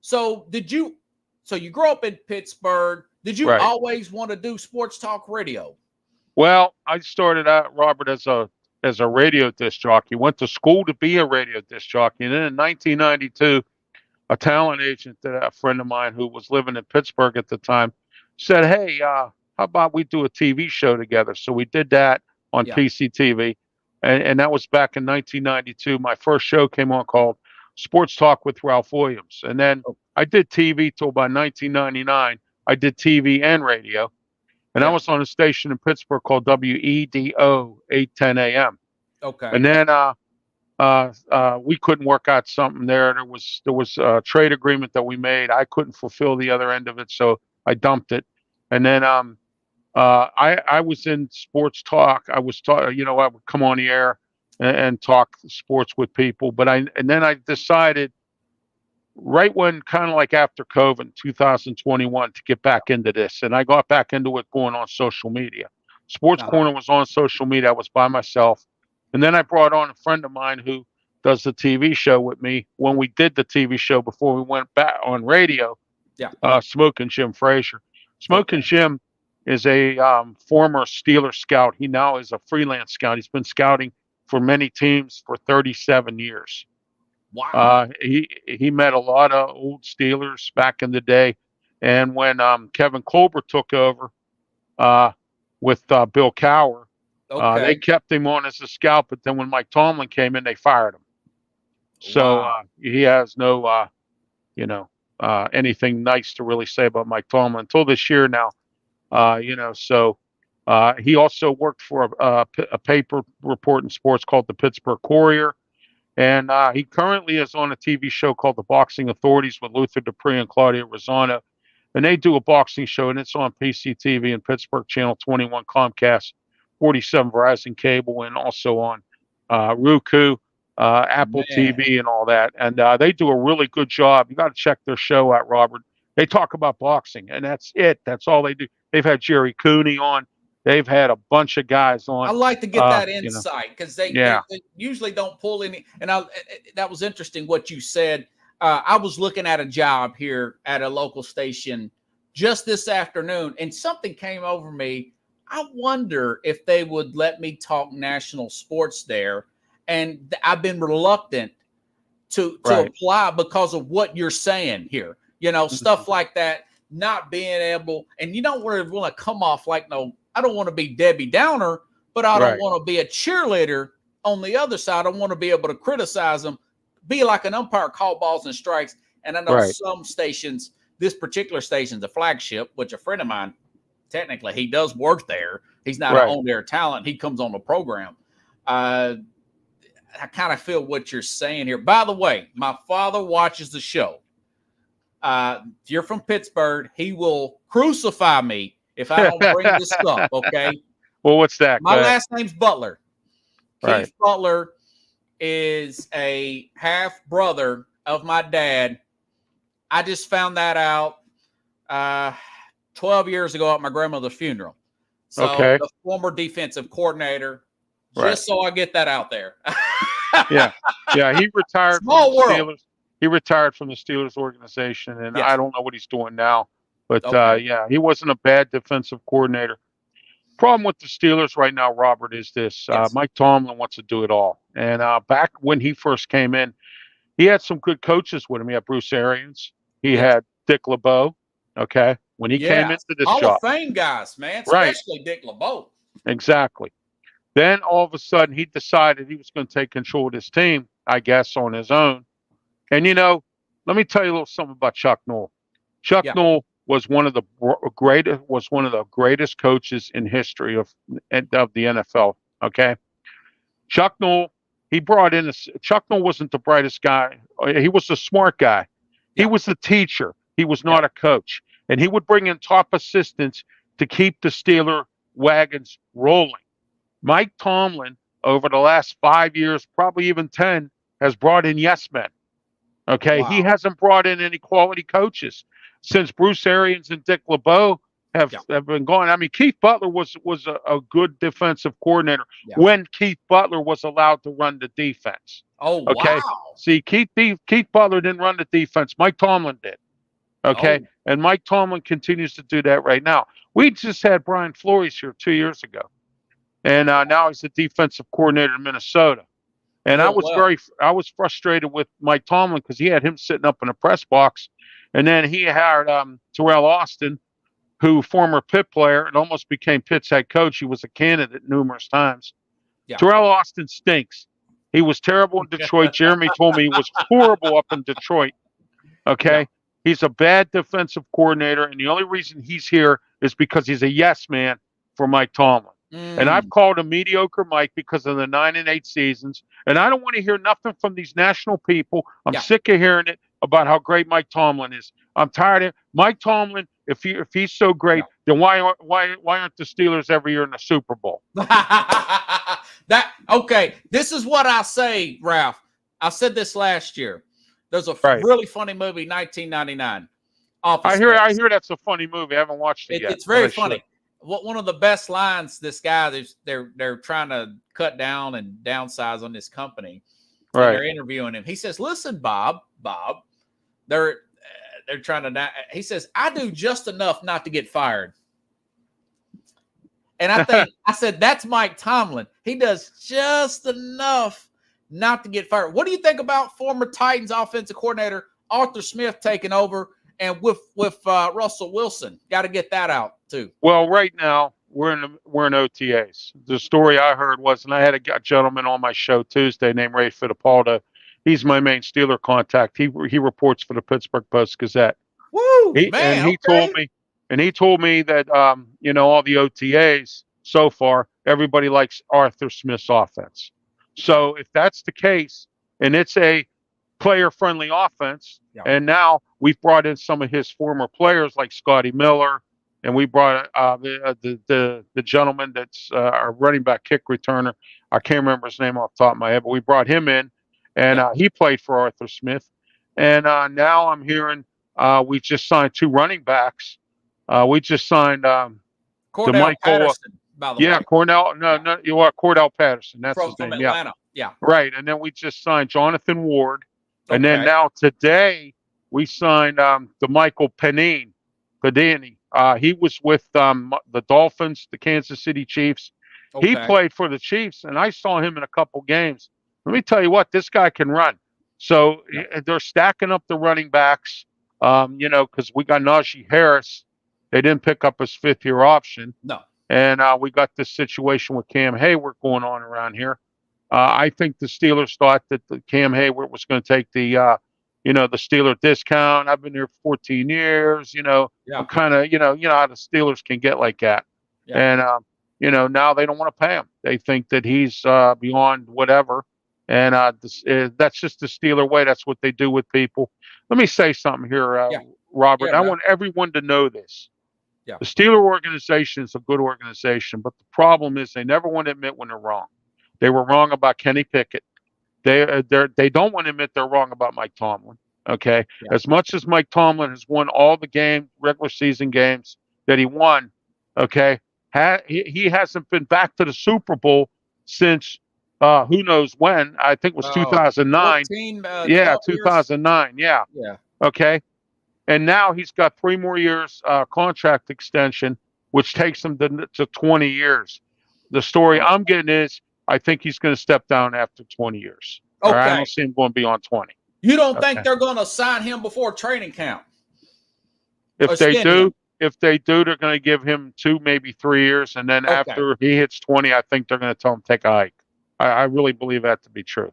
so you grew up in Pittsburgh. Did you always want to do sports talk radio? Well, I started out, Robert, as a radio disc jockey. Went to school to be a radio disc jockey. And then in 1992, a talent agent, a friend of mine who was living in Pittsburgh at the time, said, hey, how about we do a TV show together? So we did that on PCTV. And that was back in 1992. My first show came on called Sports Talk with Ralph Williams. And then I did TV till about 1999. I did TV and radio. And I was on a station in Pittsburgh called WEDO 810 AM. Okay. And then we couldn't work out something there. There was a trade agreement that we made. I couldn't fulfill the other end of it, so I dumped it. And then I was in sports talk. I was I would come on the air and talk sports with people. And then I decided, right when kind of like after COVID, 2021, to get back into this. And I got back into it going on social media. Sports Corner was on social media. I was by myself. And then I brought on a friend of mine who does the TV show with me. When we did the TV show before we went back on radio, Smoking Jim Frazier. Smoking Jim is a former Steelers scout. He now is a freelance scout. He's been scouting for many teams for 37 years. Wow. He met a lot of old Steelers back in the day. And when Kevin Colbert took over with Bill Cowher, they kept him on as a scout. But then when Mike Tomlin came in, they fired him. So he has no, anything nice to really say about Mike Tomlin until this year now. So he also worked for a paper reporting sports called the Pittsburgh Courier. And he currently is on a TV show called The Boxing Authorities with Luther Dupree and Claudia Rosano. And they do a boxing show, and it's on PCTV and Pittsburgh Channel 21 Comcast, 47 Verizon Cable, and also on Roku, Apple TV, and all that. And they do a really good job. You got to check their show out, Robert. They talk about boxing, and that's it. That's all they do. They've had Jerry Cooney on. They've had a bunch of guys on. I like to get that insight because they usually don't pull any. And that was interesting what you said. I was looking at a job here at a local station just this afternoon, and something came over me. I wonder if they would let me talk national sports there. And I've been reluctant to apply because of what you're saying here. Stuff like that, not being able, and you don't really want to come off like I don't want to be Debbie Downer, but I don't want to be a cheerleader on the other side. I want to be able to criticize them, be like an umpire, call balls and strikes. And I know some stations, this particular station's a flagship, which a friend of mine, technically, he does work there. He's not an on-air talent. He comes on the program. I kind of feel what you're saying here. By the way, my father watches the show. You're from Pittsburgh. He will crucify me if I don't bring this up, okay? Well, what's that? My last name's Butler. Keith Butler is a half brother of my dad. I just found that out 12 years ago at my grandmother's funeral. So the former defensive coordinator, just so I get that out there. Yeah. He retired from the Steelers. He retired from the Steelers organization, and I don't know what he's doing now. But, he wasn't a bad defensive coordinator. Problem with the Steelers right now, Robert, is this. Mike Tomlin wants to do it all. And back when he first came in, he had some good coaches with him. He had Bruce Arians. He had Dick LeBeau, when he came into this Hall job. of Fame guys, man, especially Dick LeBeau. Exactly. Then all of a sudden, he decided he was going to take control of this team, I guess, on his own. And, let me tell you a little something about Chuck Noll. Chuck Noll was one of the greatest coaches in history of the NFL. Okay, Chuck Noll. Chuck Noll wasn't the brightest guy. He was a smart guy. He was a teacher. He was not a coach, and he would bring in top assistants to keep the Steeler wagons rolling. Mike Tomlin, over the last 5 years, probably even 10, has brought in yes men. Okay, he hasn't brought in any quality coaches since Bruce Arians and Dick LeBeau have been gone. I mean, Keith Butler was a good defensive coordinator when Keith Butler was allowed to run the defense. Oh, okay. Wow. See, Keith Butler didn't run the defense. Mike Tomlin did. Okay, and Mike Tomlin continues to do that right now. We just had Brian Flores here 2 years ago, and now he's the defensive coordinator in Minnesota. And I was frustrated with Mike Tomlin because he had him sitting up in a press box, and then he hired Terrell Austin, who former Pitt player and almost became Pitt's head coach. He was a candidate numerous times. Yeah. Terrell Austin stinks. He was terrible in Detroit. Jeremy told me he was horrible up in Detroit. Okay. Yeah. He's a bad defensive coordinator, and the only reason he's here is because he's a yes man for Mike Tomlin. And I've called him mediocre Mike because of the 9-8 seasons. And I don't want to hear nothing from these national people. I'm sick of hearing it about how great Mike Tomlin is. I'm tired of Mike Tomlin. If he's so great, then why aren't the Steelers every year in the Super Bowl? This is what I say, Ralph. I said this last year. There's a really funny movie, 1999. I hear that's a funny movie. I haven't watched it yet. It's very funny. One of the best lines, this guy, they're trying to cut down and downsize on this company. Right. They're interviewing him. He says, "Listen, Bob, they're trying to." He says, "I do just enough not to get fired." And I said, "That's Mike Tomlin. He does just enough not to get fired." What do you think about former Titans offensive coordinator Arthur Smith taking over, and with Russell Wilson? Got to get that out too. Well, right now we're in OTAs. The story I heard was, and I had a gentleman on my show Tuesday named Ray Fittipaldo. He's my main Steeler contact. He reports for the Pittsburgh Post-Gazette. Woo, He told me that all the OTAs so far, everybody likes Arthur Smith's offense. So if that's the case, and it's a player-friendly offense, and now we've brought in some of his former players like Scotty Miller, and we brought the gentleman that's our running back kick returner. I can't remember his name off the top of my head, but we brought him in, and he played for Arthur Smith. And now I'm hearing we just signed 2 running backs. We just signed Cordell Patterson. By the way. Cordell Patterson. That's his name. From Atlanta. Yeah. Right. And then we just signed Jonathan Ward. And then now today we signed DeMichael Penini. He was with the Dolphins, the Kansas City Chiefs. Okay. He played for the Chiefs, and I saw him in a couple games. Let me tell you what, this guy can run. So they're stacking up the running backs, because we got Najee Harris. They didn't pick up his 5th-year option. No. And we got this situation with Cam Hayward going on around here. I think the Steelers thought that the Cam Hayward was going to take the Steeler discount. I've been here 14 years. I'm kind of, how the Steelers can get like that. Yeah. And, now they don't want to pay him. They think that he's beyond whatever. And that's just the Steeler way. That's what they do with people. Let me say something here, Robert. I want everyone to know this. Yeah. The Steeler organization is a good organization, but the problem is they never want to admit when they're wrong. They were wrong about Kenny Pickett. They don't want to admit they're wrong about Mike Tomlin. Okay, as much as Mike Tomlin has won all the regular season games that he won, okay, he hasn't been back to the Super Bowl since who knows when. I think it was 2009. 2009. Yeah. Okay. And now he's got 3 more years contract extension, which takes him to 20 years. The story I'm getting is I think he's going to step down after 20 years. Okay. Right? I don't see him going beyond 20. You don't think they're going to sign him before training camp? If they do, they're going to give him 2, maybe 3 years. And then after he hits 20, I think they're going to tell him take a hike. I really believe that to be true.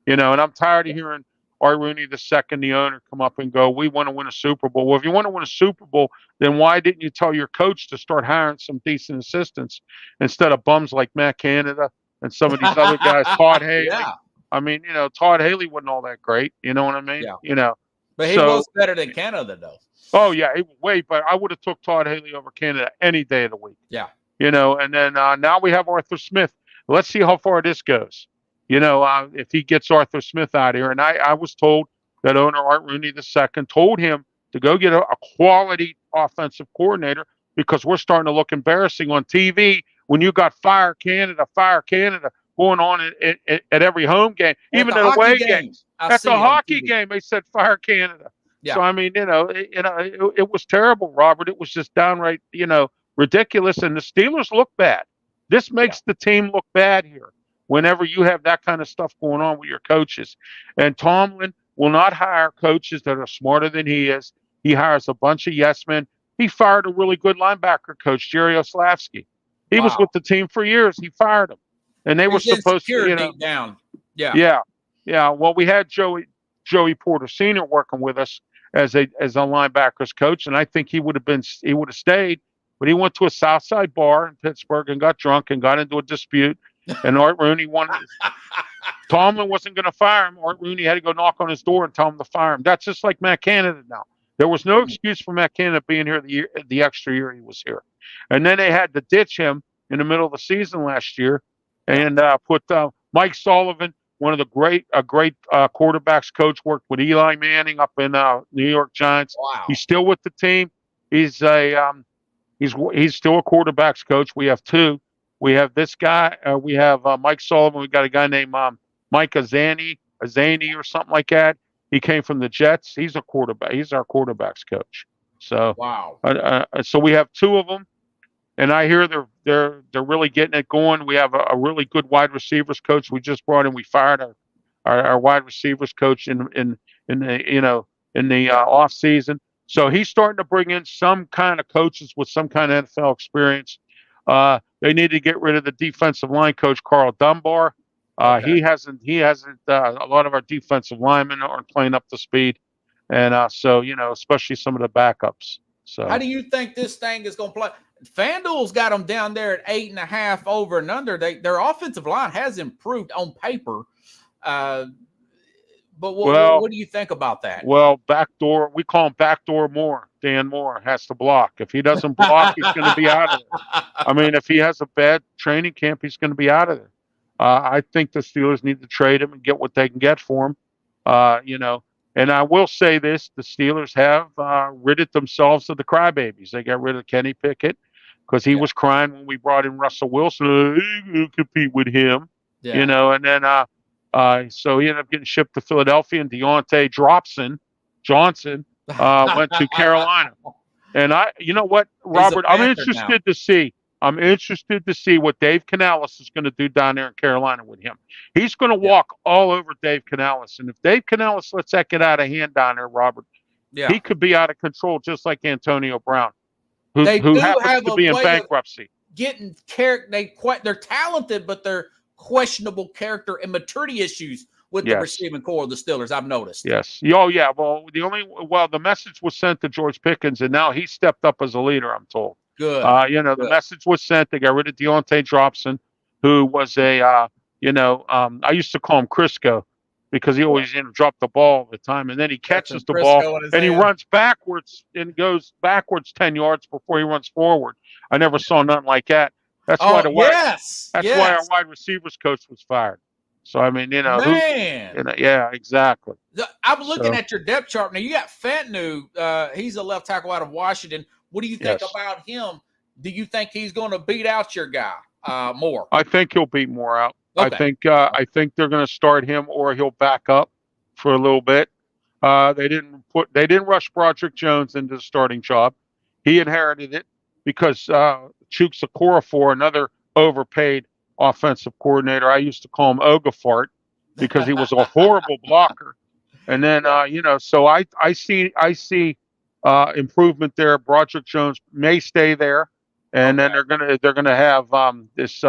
And I'm tired of hearing Art Rooney II, the owner, come up and go, we want to win a Super Bowl. Well, if you want to win a Super Bowl, then why didn't you tell your coach to start hiring some decent assistants instead of bums like Matt Canada and some of these other guys, Todd Haley? Yeah. I mean, Todd Haley wasn't all that great. You know what I mean? Yeah. But he was better than Canada, though. Oh, yeah. But I would have took Todd Haley over Canada any day of the week. Yeah. And then now we have Arthur Smith. Let's see how far this goes. If he gets Arthur Smith out here. And I was told that owner Art Rooney II told him to go get a quality offensive coordinator because we're starting to look embarrassing on TV when you got Fire Canada going on at every home game, even at away games. At the hockey game, they said Fire Canada. Yeah. So, I mean, it was terrible, Robert. It was just downright, ridiculous. And the Steelers look bad. This makes the team look bad here whenever you have that kind of stuff going on with your coaches. And Tomlin will not hire coaches that are smarter than he is. He hires a bunch of yes men. He fired a really good linebacker coach, Jerry Oslavsky. He was with the team for years. He fired him. And they were supposed to, deep down. Yeah. Well, we had Joey Porter Sr. working with us as a linebackers coach, and I think he would have stayed, but he went to a Southside bar in Pittsburgh and got drunk and got into a dispute. And Art Rooney Tomlin wasn't going to fire him. Art Rooney had to go knock on his door and tell him to fire him. That's just like Matt Canada now. There was no excuse for Matt Canada being here the extra year he was here. And then they had to ditch him in the middle of the season last year and put Mike Sullivan, one of the great quarterbacks coach, worked with Eli Manning up in New York Giants. Wow. He's still with the team. He's still a quarterbacks coach. We have two. We have this guy. We have Mike Sullivan. We got a guy named Mike Azani or something like that. He came from the Jets. He's a quarterback. He's our quarterbacks coach. So wow. So we have two of them, and I hear they're really getting it going. We have a really good wide receivers coach we just brought in. We fired our wide receivers coach in the off season. So he's starting to bring in some kind of coaches with some kind of NFL experience. They need to get rid of the defensive line coach, Carl Dunbar. Okay. He hasn't. A lot of our defensive linemen aren't playing up to speed, and so especially some of the backups. So how do you think this thing is going to play? FanDuel's got them down there at 8.5 over and under. Their offensive line has improved on paper. But what do you think about that? Well, backdoor, we call him backdoor Moore. Dan Moore has to block. If he doesn't block, he's going to be out of there. I mean, if he has a bad training camp, he's going to be out of there. I think the Steelers need to trade him and get what they can get for him. And I will say this, the Steelers have ridded themselves of the crybabies. They got rid of Kenny Pickett because he was crying when we brought in Russell Wilson. He compete with him, and then so he ended up getting shipped to Philadelphia, and Deontay Johnson went to Carolina. And you know what, Robert, I'm interested to see what Dave Canales is going to do down there in Carolina with him. He's going to walk all over Dave Canales. And if Dave Canales lets that get out of hand down there, Robert, he could be out of control just like Antonio Brown, who happens to be in bankruptcy. Getting they're talented, but they're questionable character and maturity issues with the receiving core of the Steelers, I've noticed. Yes. Oh, yeah. Well, the message was sent to George Pickens, and now he stepped up as a leader, I'm told. Good. The message was sent. They got rid of Deontay Johnson, who was I used to call him Crisco because he always dropped the ball all the time. And then he catches the ball and he runs backwards and goes backwards 10 yards before he runs forward. I never saw nothing like that. That's why our wide receivers coach was fired. So, I mean, yeah, exactly. I'm looking at your depth chart. Now, you got Fantanu. He's a left tackle out of Washington. What do you think about him? Do you think he's going to beat out your guy, Moore? I think he'll beat Moore out. Okay. I think they're going to start him, or he'll back up for a little bit. They didn't rush Broderick Jones into the starting job. He inherited it because Chuks Okorafor, another overpaid offensive coordinator, I used to call him Ogafart because he was a horrible blocker. And then so I see improvement there. Broderick Jones may stay there, and then they're gonna have this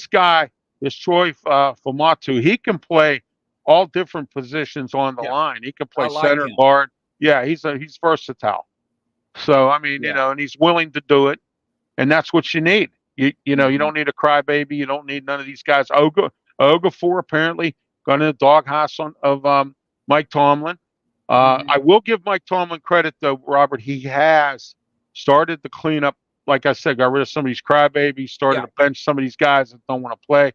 guy, this Troy Famatu. He can play all different positions on the line. He can play I like center, him. guard. Yeah, he's versatile. So I mean, Yeah. and he's willing to do it, and that's what you need. You Mm-hmm. you don't need a crybaby. You don't need none of these guys. Okafor apparently got in the doghouse of Mike Tomlin. I will give Mike Tomlin credit though, Robert. He has started to clean up. Like I said, got rid of some of these crybabies. Started to bench some of these guys that don't want to play.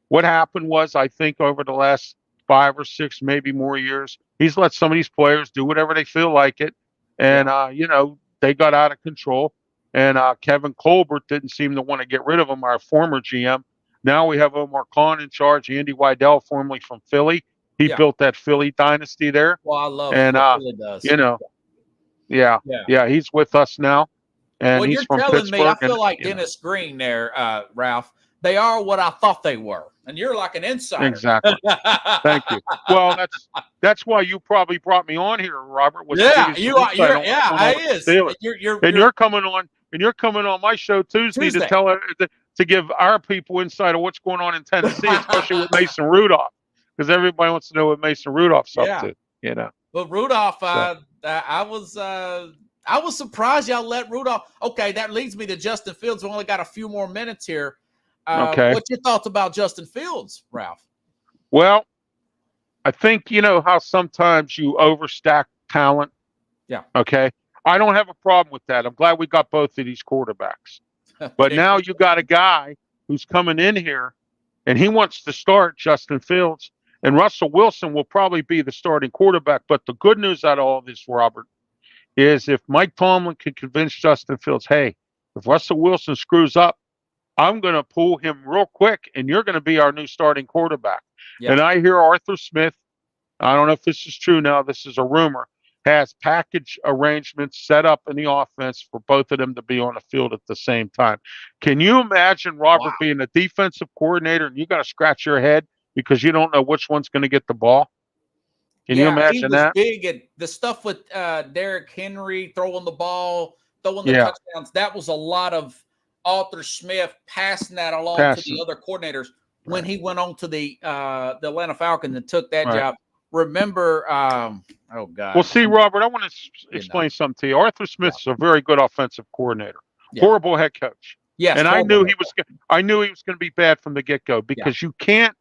What happened was, I think over the last 5 or 6, maybe more years, he's let some of these players do whatever they feel like it. And, they got out of control. And Kevin Colbert didn't seem to want to get rid of him, our former GM. Now we have Omar Khan in charge, Andy Weidel, formerly from Philly. He built that Philly dynasty there. Well, I love and, what Philly does. Yeah, he's with us now. And he's you're from telling Pittsburgh. me, I feel like Dennis Green there, Ralph. They are what I thought they were, and you're like an insider. Exactly. Thank you. Well, that's why you probably brought me on here, Robert. You are. You're coming on, and you're coming on my show Tuesday. to give our people insight of what's going on in Tennessee, especially with Mason Rudolph, because everybody wants to know what Mason Rudolph's up to. But Rudolph, I was surprised y'all let Rudolph. Okay, that leads me to Justin Fields. We only got a few more minutes here. What's your thoughts about Justin Fields, Ralph? Well, I think how sometimes you overstack talent. Yeah. Okay. I don't have a problem with that. I'm glad we got both of these quarterbacks. But now you got a guy who's coming in here, and he wants to start Justin Fields, and Russell Wilson will probably be the starting quarterback. But the good news out of all this, Robert, is if Mike Tomlin can convince Justin Fields, hey, if Russell Wilson screws up, I'm going to pull him real quick, and you're going to be our new starting quarterback. Yeah. And I hear Arthur Smith, I don't know if this is true now, this is a rumor, has package arrangements set up in the offense for both of them to be on the field at the same time. Can you imagine, Robert, being a defensive coordinator, and you got to scratch your head because you don't know which one's going to get the ball? Can you imagine that? Big at the stuff with Derrick Henry throwing the ball, throwing the touchdowns. That was a lot of Arthur Smith passing that along to the other coordinators when he went on to the Atlanta Falcons and took that job. Remember, oh God. Well, see, Robert, I want to explain something to you. Arthur Smith's a very good offensive coordinator, horrible head coach. Yes, and I knew he was going to be bad from the get-go because you can't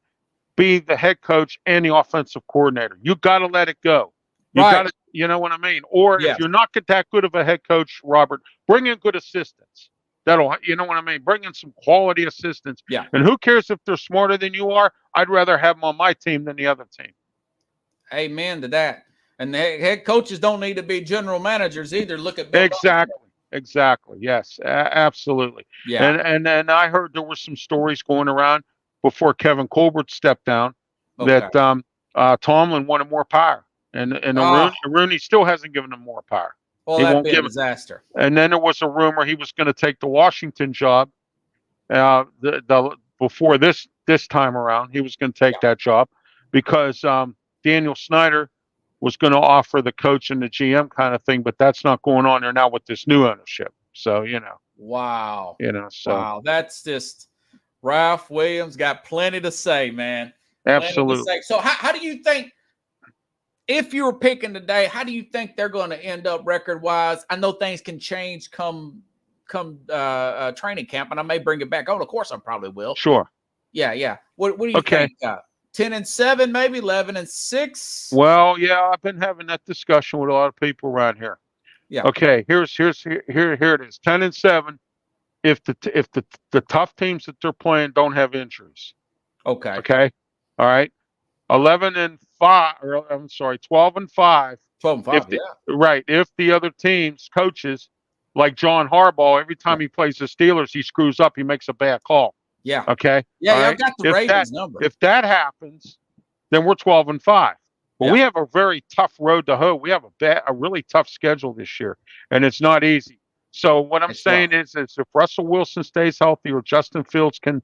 be the head coach and the offensive coordinator. You got to let it go. You got to, you know what I mean? Or if you're not that good of a head coach, Robert, bring in good assistants. That'll, you know what I mean? Bring in some quality assistants. Yeah. And who cares if they're smarter than you are? I'd rather have them on my team than the other team. Amen to that. And the head coaches don't need to be general managers either. Look at Exactly. Yes, absolutely. Yeah. And I heard there were some stories going around before Kevin Colbert stepped down that Tomlin wanted more power, and Rooney still hasn't given him more power. Well, that'd be a disaster. And then there was a rumor he was going to take the Washington job. Before this time around, he was going to take that job because Daniel Snyder was going to offer the coach and the GM kind of thing, but that's not going on there now with this new ownership. So, Wow. Wow. That's just Ralph Williams got plenty to say, man. Absolutely. So how do you think, if you were picking today, how do you think they're going to end up record-wise? I know things can change come training camp, and I may bring it back on. Of course, I probably will. Sure. Yeah. What do you think? 10-7, maybe 11-6. Well, yeah, I've been having that discussion with a lot of people around here. Yeah. Okay. Here it is. 10-7. If the tough teams that they're playing don't have injuries. Okay. Okay. All right. 11-5, or I'm sorry, 12-5. 12-5. Right. If the other teams, coaches, like John Harbaugh, every time he plays the Steelers, he screws up. He makes a bad call. Yeah. Okay. Yeah. I've got the Ravens number. If that happens, then we're 12-5. But we have a very tough road to hoe. We have a really tough schedule this year, and it's not easy. So what I'm saying is if Russell Wilson stays healthy or Justin Fields can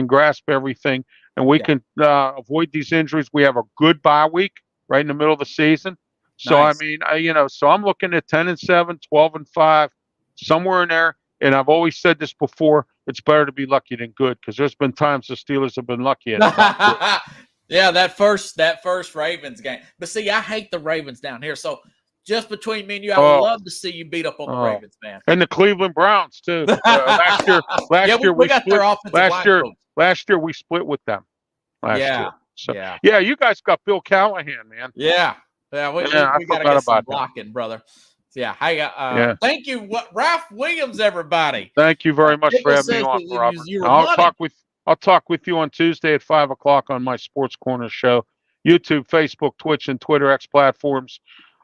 grasp everything, and we can avoid these injuries, we have a good bye week right in the middle of the season. So I mean, so I'm looking at 10-7, 12-5, somewhere in there. And I've always said this before: it's better to be lucky than good, because there's been times the Steelers have been lucky. Yeah, that first Ravens game. But see, I hate the Ravens down here. So just between me and you, I would love to see you beat up on the Ravens, man. And the Cleveland Browns too. Last year we got split. Their offensive Last year we split with them. Last year. So, yeah, you guys got Bill Callahan, man. Yeah, we got to get some blocking, brother. Yeah, hey, thank you, Ralph Williams, everybody. Thank you very much for having me on, Robert. I'll talk with you on Tuesday at 5:00 on my Sports Corner show, YouTube, Facebook, Twitch, and Twitter X platforms.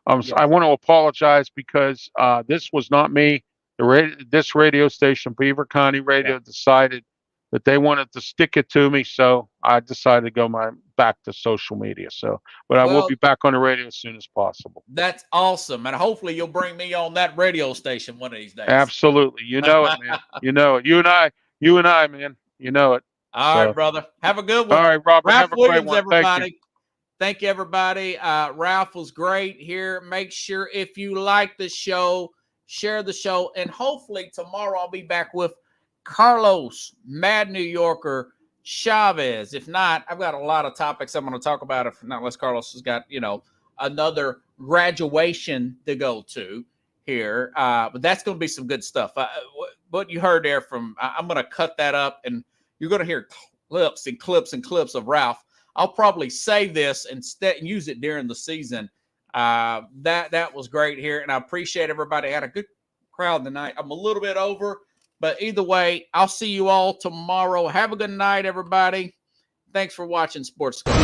I want to apologize because this was not me. This radio station, Beaver County Radio, decided that they wanted to stick it to me, so I decided to go back to social media. But I will be back on the radio as soon as possible. That's awesome, and hopefully you'll bring me on that radio station one of these days. Absolutely, you know it, man. You know it. You and I, man. You know it. All right, brother. Have a good one. All right, Robert. Ralph have a Williams, great one. everybody. Thank you, everybody. Ralph was great here. Make sure if you like the show, share the show, and hopefully tomorrow I'll be back with Carlos, Mad New Yorker, Chavez. If not, I've got a lot of topics I'm going to talk about. If not, unless Carlos has got, another graduation to go to here. But that's going to be some good stuff. What you heard there I'm going to cut that up, and you're going to hear clips of Ralph. I'll probably save this and use it during the season. That was great here, and I appreciate everybody. I had a good crowd tonight. I'm a little bit over. But either way, I'll see you all tomorrow. Have a good night, everybody. Thanks for watching Sports Scope.